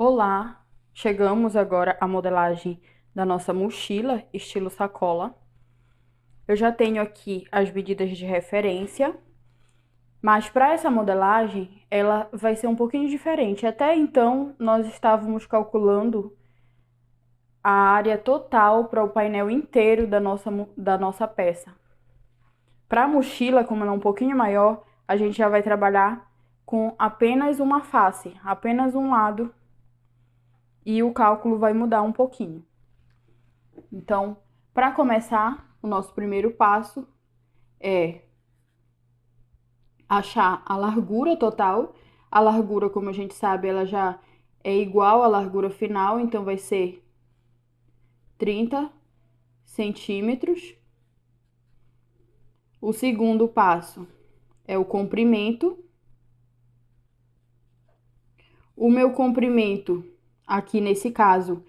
Olá, chegamos agora à modelagem da nossa mochila, estilo sacola. Eu já tenho aqui as medidas de referência, mas para essa modelagem, ela vai ser um pouquinho diferente. Até então, nós estávamos calculando a área total para o painel inteiro da nossa peça. Para a mochila, como ela é um pouquinho maior, a gente já vai trabalhar com apenas uma face, apenas um lado, e o cálculo vai mudar um pouquinho. Então, para começar, o nosso primeiro passo é achar a largura total. A largura, como a gente sabe, ela já é igual à largura final, então vai ser 30 centímetros. O segundo passo é o comprimento. O meu comprimento, aqui nesse caso,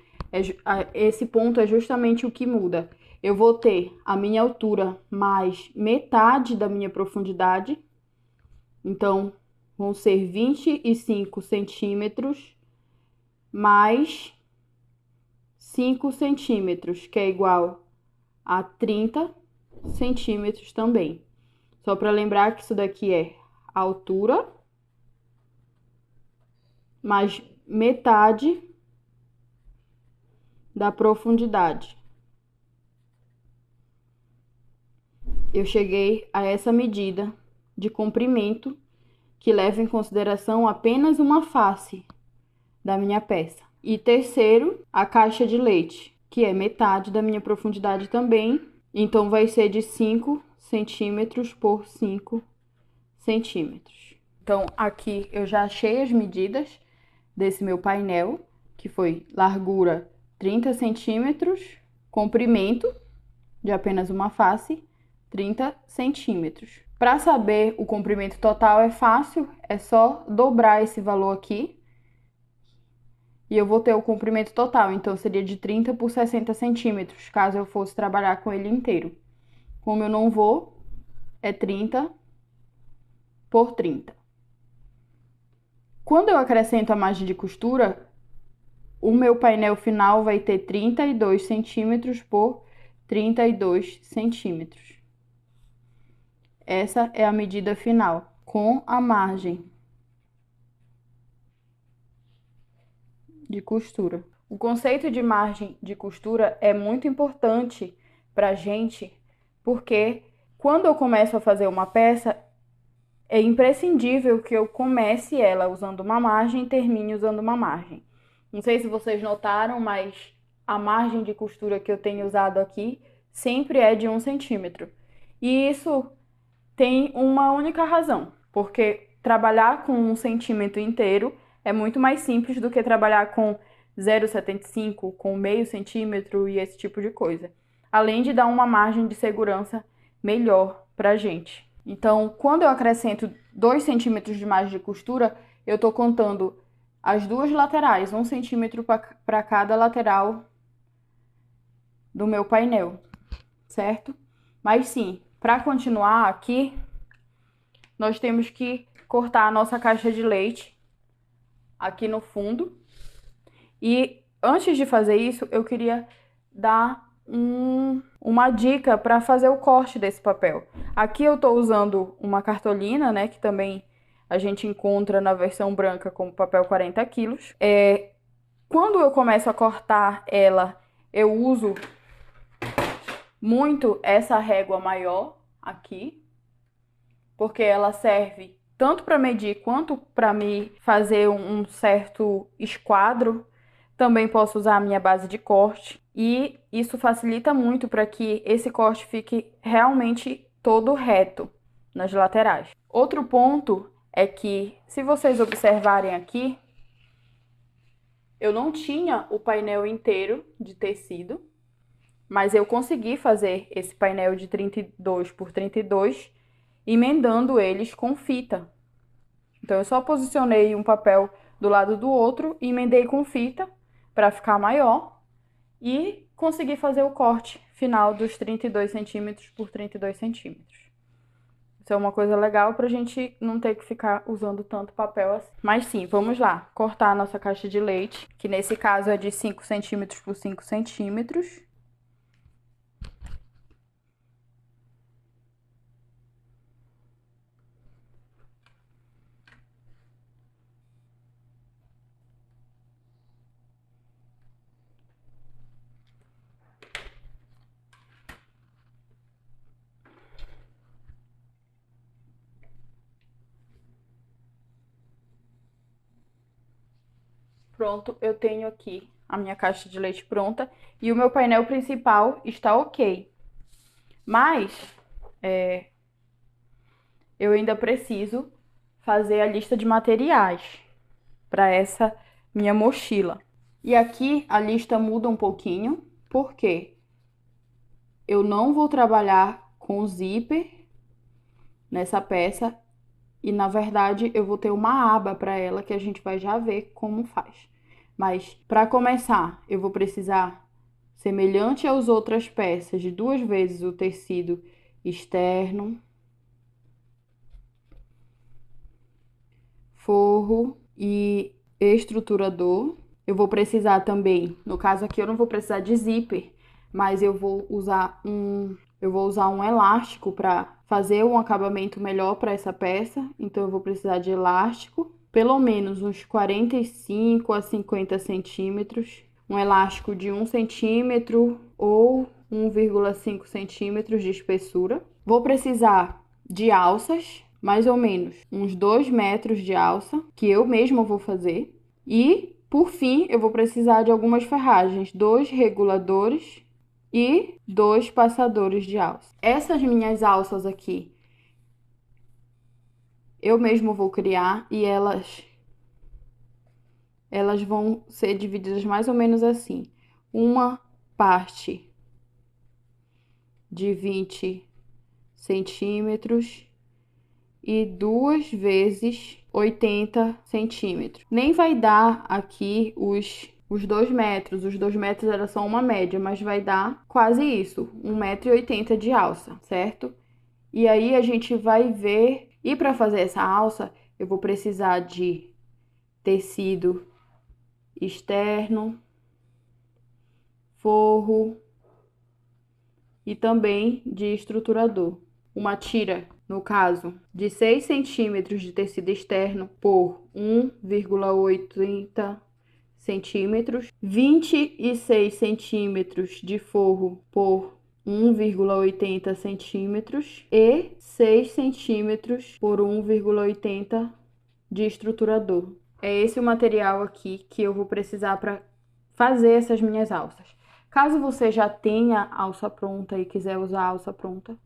esse ponto é justamente o que muda. Eu vou ter a minha altura mais metade da minha profundidade. Então, vão ser 25 centímetros mais 5 centímetros, que é igual a 30 centímetros também. Só para lembrar que isso daqui é a altura mais metade da profundidade. Eu cheguei a essa medida de comprimento que leva em consideração apenas uma face da minha peça. E terceiro, a caixa de leite, que é metade da minha profundidade também, então vai ser de 5 centímetros por 5 centímetros. Então, aqui eu já achei as medidas desse meu painel, que foi largura 30 centímetros, comprimento de apenas uma face, 30 centímetros. Para saber o comprimento total é fácil, é só dobrar esse valor aqui e eu vou ter o comprimento total, então seria de 30 por 60 centímetros, caso eu fosse trabalhar com ele inteiro. Como eu não vou, é 30 por 30. Quando eu acrescento a margem de costura, o meu painel final vai ter 32 centímetros por 32 centímetros. Essa é a medida final, com a margem de costura. O conceito de margem de costura é muito importante para a gente, porque quando eu começo a fazer uma peça, é imprescindível que eu comece ela usando uma margem e termine usando uma margem. Não sei se vocês notaram, mas a margem de costura que eu tenho usado aqui sempre é de 1 centímetro. E isso tem uma única razão, porque trabalhar com 1 centímetro inteiro é muito mais simples do que trabalhar com 0,75, com meio centímetro e esse tipo de coisa. Além de dar uma margem de segurança melhor pra gente. Então, quando eu acrescento 2 centímetros de margem de costura, eu tô contando as duas laterais, 1 centímetro para cada lateral do meu painel, certo? Mas sim, para continuar aqui, nós temos que cortar a nossa caixa de leite aqui no fundo. E antes de fazer isso, eu queria dar uma dica para fazer o corte desse papel. Aqui eu estou usando uma cartolina, né, que também a gente encontra na versão branca como papel 40 quilos. Quando eu começo a cortar ela, eu uso muito essa régua maior aqui, porque ela serve tanto para medir quanto para me fazer um certo esquadro. Também posso usar a minha base de corte e isso facilita muito para que esse corte fique realmente todo reto nas laterais. Outro ponto é que, se vocês observarem aqui, eu não tinha o painel inteiro de tecido, mas eu consegui fazer esse painel de 32 por 32, emendando eles com fita. Então, eu só posicionei um papel do lado do outro e emendei com fita para ficar maior e consegui fazer o corte final dos 32 centímetros por 32 centímetros. Isso é uma coisa legal pra gente não ter que ficar usando tanto papel assim. Mas sim, vamos lá. Cortar a nossa caixa de leite, que nesse caso é de 5 centímetros por 5 centímetros. Pronto, eu tenho aqui a minha caixa de leite pronta e o meu painel principal está ok. Mas, eu ainda preciso fazer a lista de materiais para essa minha mochila. E aqui a lista muda um pouquinho, porque eu não vou trabalhar com zíper nessa peça e, na verdade, eu vou ter uma aba para ela que a gente vai já ver como faz. Mas, para começar, eu vou precisar, semelhante às outras peças, de 2 vezes o tecido externo, forro e estruturador. Eu vou precisar também, no caso aqui eu não vou precisar de zíper, mas eu vou usar um elástico para fazer um acabamento melhor para essa peça. Então eu vou precisar de elástico, pelo menos uns 45 a 50 centímetros, um elástico de 1 centímetro ou 1,5 centímetros de espessura. Vou precisar de alças, mais ou menos uns 2 metros de alça, que eu mesma vou fazer. E, por fim, eu vou precisar de algumas ferragens, 2 reguladores e 2 passadores de alça. Essas minhas alças aqui, eu mesmo vou criar e elas vão ser divididas mais ou menos assim. Uma parte de 20 centímetros e 2 vezes 80 centímetros. Nem vai dar aqui os 2 metros. Os 2 metros era só uma média, mas vai dar quase isso, 1,80 m de alça, certo? E aí a gente vai ver. E para fazer essa alça, eu vou precisar de tecido externo, forro e também de estruturador. Uma tira, no caso, de 6 centímetros de tecido externo por 1,80 centímetros, 26 centímetros de forro por 1,80 centímetros e 6 centímetros por 1,80 de estruturador. É esse o material aqui que eu vou precisar para fazer essas minhas alças. Caso você já tenha alça pronta e quiser usar a alça pronta,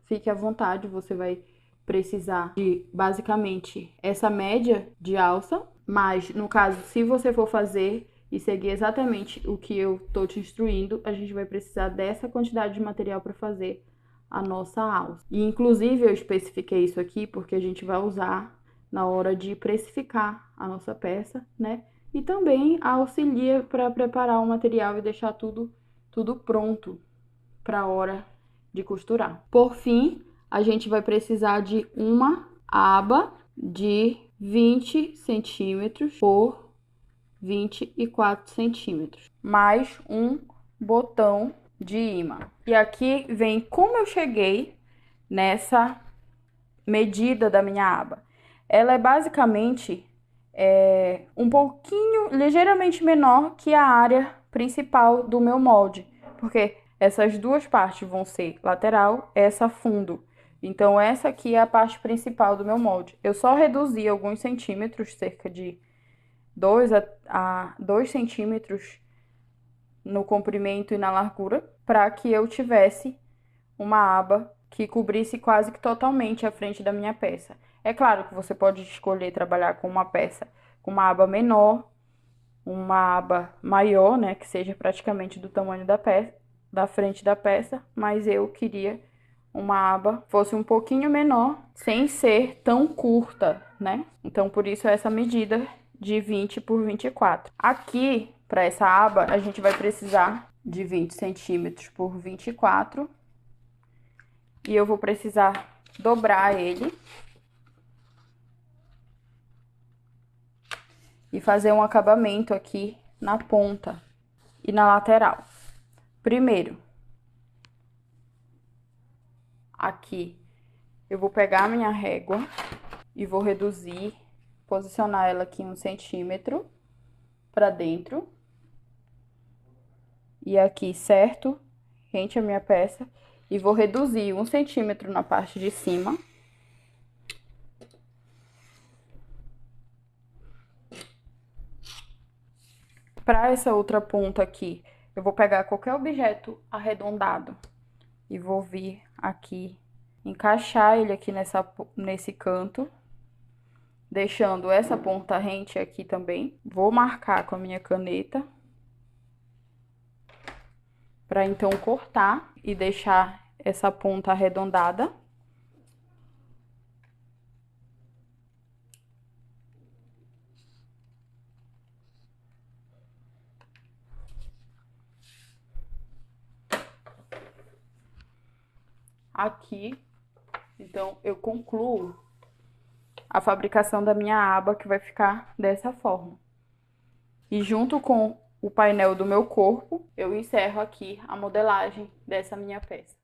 fique à vontade, você vai precisar de basicamente essa média de alça, mas no caso, se você for fazer e seguir exatamente o que eu tô te instruindo, a gente vai precisar dessa quantidade de material para fazer a nossa alça. E inclusive eu especifiquei isso aqui porque a gente vai usar na hora de precificar a nossa peça, né? E também auxilia para preparar o material e deixar tudo pronto para a hora de costurar. Por fim, a gente vai precisar de uma aba de 20 centímetros por 24 centímetros, mais um botão de imã. E aqui vem como eu cheguei nessa medida da minha aba. Ela é basicamente um pouquinho, ligeiramente menor que a área principal do meu molde, porque essas duas partes vão ser lateral, essa fundo. Então, essa aqui é a parte principal do meu molde. Eu só reduzi alguns centímetros, cerca de 2 a 2 centímetros no comprimento e na largura, para que eu tivesse uma aba que cobrisse quase que totalmente a frente da minha peça. É claro que você pode escolher trabalhar com uma peça com uma aba menor, uma aba maior, né, que seja praticamente do tamanho da peça, da frente da peça, mas eu queria uma aba que fosse um pouquinho menor, sem ser tão curta, né? Então, por isso essa medida de 20 por 24. Aqui, para essa aba, a gente vai precisar de 20 centímetros por 24. E eu vou precisar dobrar ele e fazer um acabamento aqui na ponta e na lateral. Primeiro, aqui eu vou pegar a minha régua e vou reduzir, posicionar ela aqui 1 centímetro pra dentro. E aqui, certo? Rente a minha peça. E vou reduzir 1 centímetro na parte de cima. Para essa outra ponta aqui, eu vou pegar qualquer objeto arredondado e vou vir aqui, encaixar ele aqui nesse canto, deixando essa ponta rente aqui também. Vou marcar com a minha caneta, para então cortar e deixar essa ponta arredondada. Aqui, então, eu concluo a fabricação da minha aba, que vai ficar dessa forma. E junto com o painel do meu corpo, eu encerro aqui a modelagem dessa minha peça.